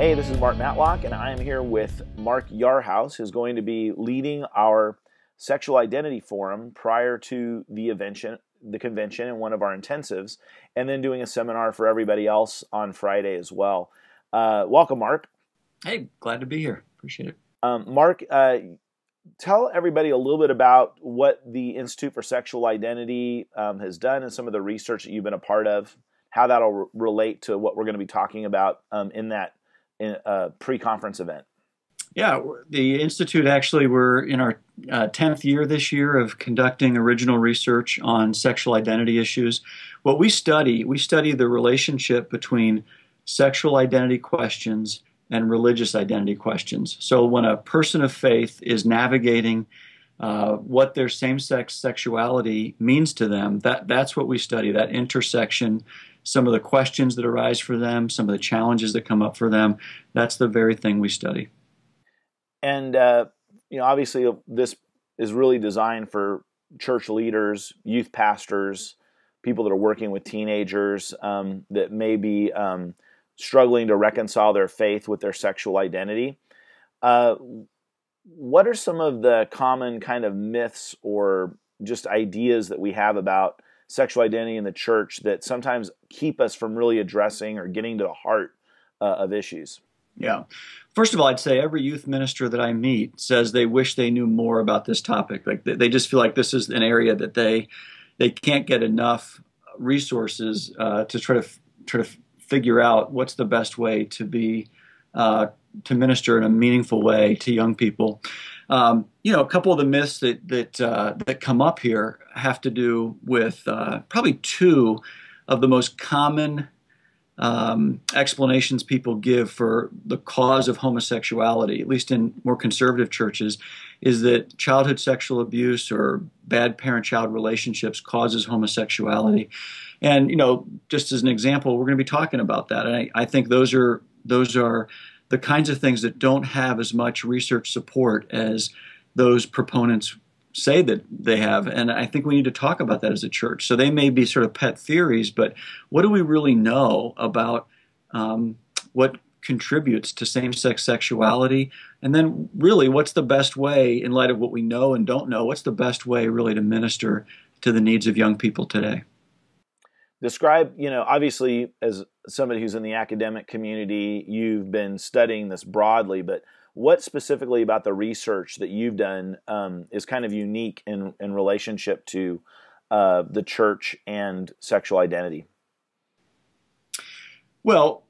Hey, this is Mark Matlock, and I am here with Mark Yarhouse, who's going to be leading our sexual identity forum prior to the convention and one of our intensives, and then doing a seminar for everybody else on Friday as well. Welcome, Mark. Hey, glad to be here. Appreciate it. Mark, tell everybody a little bit about what the Institute for Sexual Identity has done and some of the research that you've been a part of, how that'll relate to what we're going to be talking about in that pre-conference event. Yeah, the Institute actually, we're in our 10th year this year of conducting original research on sexual identity issues. What we study the relationship between sexual identity questions and religious identity questions. So when a person of faith is navigating what their same-sex sexuality means to them, that's what we study, that intersection, some of the questions that arise for them, some of the challenges that come up for them. That's the very thing we study. And, obviously this is really designed for church leaders, youth pastors, people that are working with teenagers that may be struggling to reconcile their faith with their sexual identity. What are some of the common kind of myths or just ideas that we have about sexual identity in the church that sometimes keep us from really addressing or getting to the heart of issues? Yeah. First of all, I'd say every youth minister that I meet says they wish they knew more about this topic. Like they just feel like this is an area that they can't get enough resources to try to figure out what's the best way to be to minister in a meaningful way to young people. A couple of the myths that come up here have to do with probably two of the most common explanations people give for the cause of homosexuality, at least in more conservative churches, is that childhood sexual abuse or bad parent-child relationships causes homosexuality. And, just as an example, we're going to be talking about that. And I think those are the kinds of things that don't have as much research support as those proponents say that they have. And I think we need to talk about that as a church. So they may be sort of pet theories, but what do we really know about what contributes to same-sex sexuality? And then really, what's the best way, in light of what we know and don't know, what's the best way really to minister to the needs of young people today? Describe, obviously as somebody who's in the academic community, you've been studying this broadly, but what specifically about the research that you've done is kind of unique in relationship to the church and sexual identity? Well,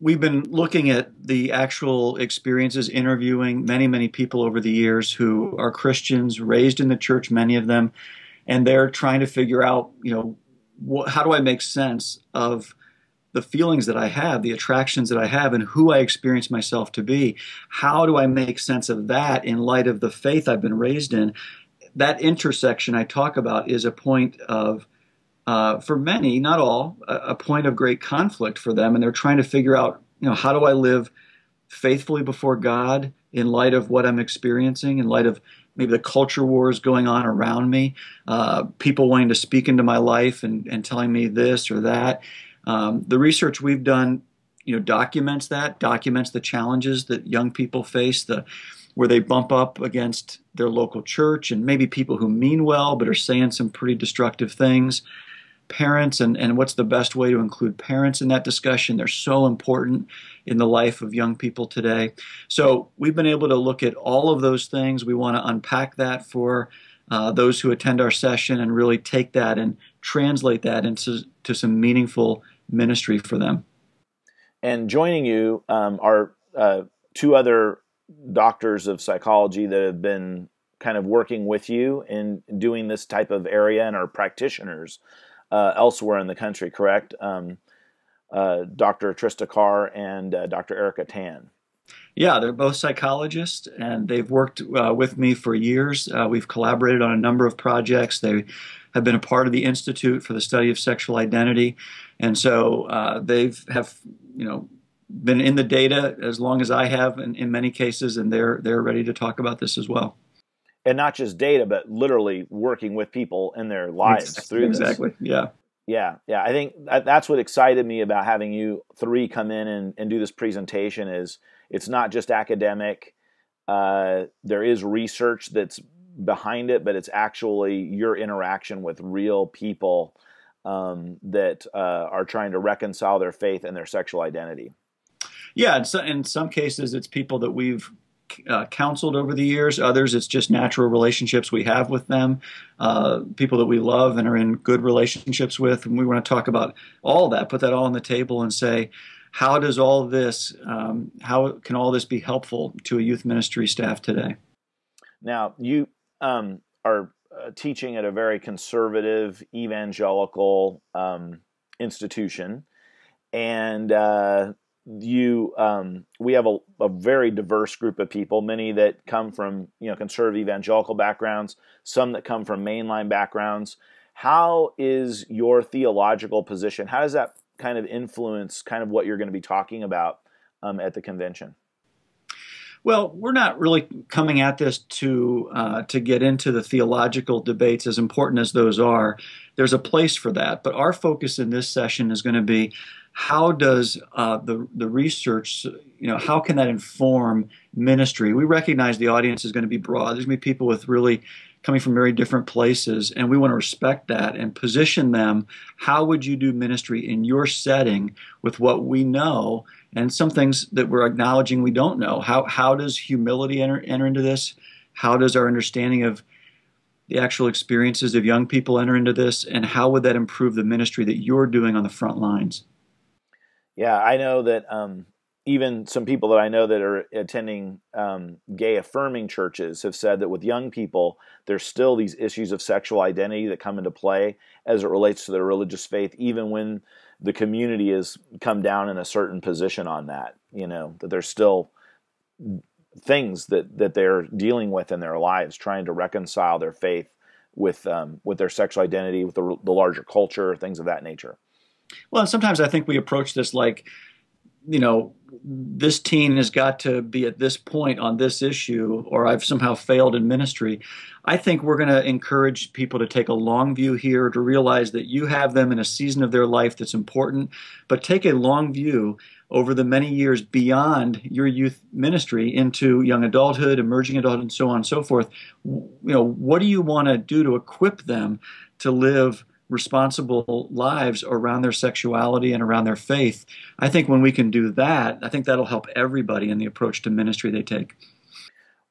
we've been looking at the actual experiences, interviewing many, many people over the years who are Christians, raised in the church, many of them, and they're trying to figure out, how do I make sense of the feelings that I have, the attractions that I have, and who I experience myself to be? How do I make sense of that in light of the faith I've been raised in? That intersection I talk about is a point of, for many, not all, a point of great conflict for them, and they're trying to figure out, how do I live faithfully before God in light of what I'm experiencing, in light of maybe the culture wars going on around me, people wanting to speak into my life and telling me this or that. The research we've done, documents the challenges that young people face, where they bump up against their local church and maybe people who mean well but are saying some pretty destructive things. Parents and what's the best way to include parents in that discussion. They're so important in the life of young people today. So we've been able to look at all of those things. We want to unpack that for those who attend our session and really take that and translate that into some meaningful ministry for them. And joining you are two other doctors of psychology that have been kind of working with you in doing this type of area and are practitioners elsewhere in the country, correct? Dr. Trista Carr and Dr. Erica Tan. Yeah, they're both psychologists, and they've worked with me for years. We've collaborated on a number of projects. They have been a part of the Institute for the Study of Sexual Identity, and so they have, been in the data as long as I have, in many cases, and they're ready to talk about this as well. And not just data, but literally working with people in their lives through this. Exactly, yeah. Yeah. I think that's what excited me about having you three come in and do this presentation is it's not just academic. There is research that's behind it, but it's actually your interaction with real people that are trying to reconcile their faith and their sexual identity. Yeah, in some cases, it's people that we've counseled over the years. Others, it's just natural relationships we have with them, people that we love and are in good relationships with. And we want to talk about all that, put that all on the table and say, how does all this, how can all this be helpful to a youth ministry staff today? Now, you are teaching at a very conservative evangelical institution, and we have a very diverse group of people, many that come from conservative evangelical backgrounds, some that come from mainline backgrounds. How is your theological position? How does that kind of influence kind of what you're going to be talking about at the convention? Well, we're not really coming at this to get into the theological debates, as important as those are. There's a place for that, but our focus in this session is going to be how does the research, how can that inform ministry? We recognize the audience is going to be broad. There's going to be people with really coming from very different places, and we want to respect that and position them. How would you do ministry in your setting with what we know and some things that we're acknowledging we don't know? How does humility enter into this? How does our understanding of the actual experiences of young people enter into this? And how would that improve the ministry that you're doing on the front lines? Yeah, I know that even some people that I know that are attending gay affirming churches have said that with young people, there's still these issues of sexual identity that come into play as it relates to their religious faith, even when the community has come down in a certain position on that, that there's still things that they're dealing with in their lives, trying to reconcile their faith with their sexual identity, with the larger culture, things of that nature. Well, and sometimes I think we approach this like, this teen has got to be at this point on this issue, or I've somehow failed in ministry. I think we're going to encourage people to take a long view here, to realize that you have them in a season of their life that's important, but take a long view over the many years beyond your youth ministry into young adulthood, emerging adulthood, and so on and so forth. What do you want to do to equip them to live responsible lives around their sexuality and around their faith? I think when we can do that, I think that'll help everybody in the approach to ministry they take.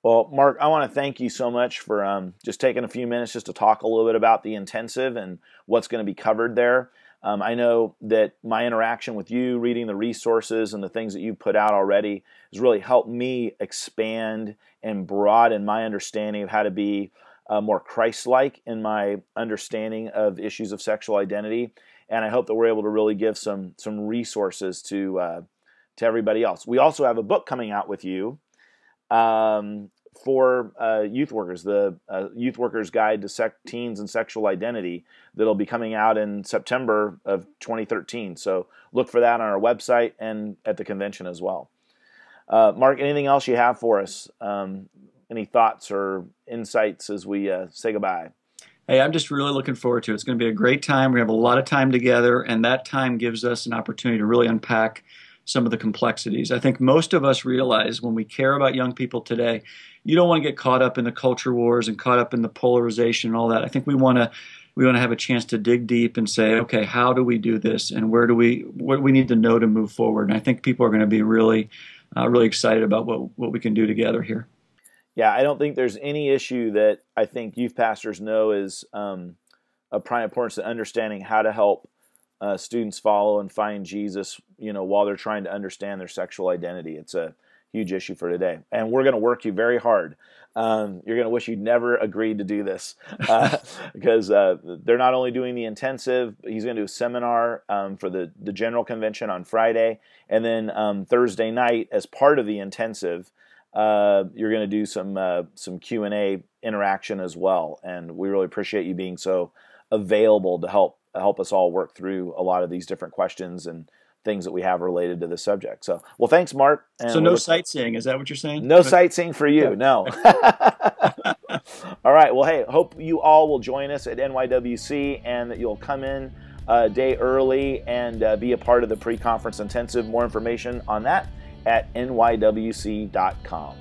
Well, Mark, I want to thank you so much for just taking a few minutes just to talk a little bit about the intensive and what's going to be covered there. I know that my interaction with you, reading the resources and the things that you've put out already, has really helped me expand and broaden my understanding of how to be more Christ-like in my understanding of issues of sexual identity, and I hope that we're able to really give some resources to everybody else. We also have a book coming out with you for youth workers, the Youth Workers Guide to Teens and Sexual Identity, that'll be coming out in September of 2013. So look for that on our website and at the convention as well. Mark, anything else you have for us? Any thoughts or insights as we say goodbye? Hey, I'm just really looking forward to it. It's going to be a great time. We have a lot of time together, and that time gives us an opportunity to really unpack some of the complexities. I think most of us realize when we care about young people today, you don't want to get caught up in the culture wars and caught up in the polarization and all that. I think we want to have a chance to dig deep and say, okay, how do we do this, and what do we need to know to move forward? And I think people are going to be really excited about what we can do together here. Yeah, I don't think there's any issue that I think youth pastors know is of prime importance to understanding how to help students follow and find Jesus, while they're trying to understand their sexual identity. It's a huge issue for today, and we're going to work you very hard. You're going to wish you'd never agreed to do this because they're not only doing the intensive, but he's going to do a seminar for the general convention on Friday, and then Thursday night as part of the intensive. You're going to do some Q&A interaction as well, and we really appreciate you being so available to help us all work through a lot of these different questions and things that we have related to the subject. So, well, thanks, Mark. And so no sightseeing, is that what you're saying? No sightseeing for you, no. All right, well, hey, hope you all will join us at NYWC and that you'll come in a day early and be a part of the pre-conference intensive. More information on that at nywc.com.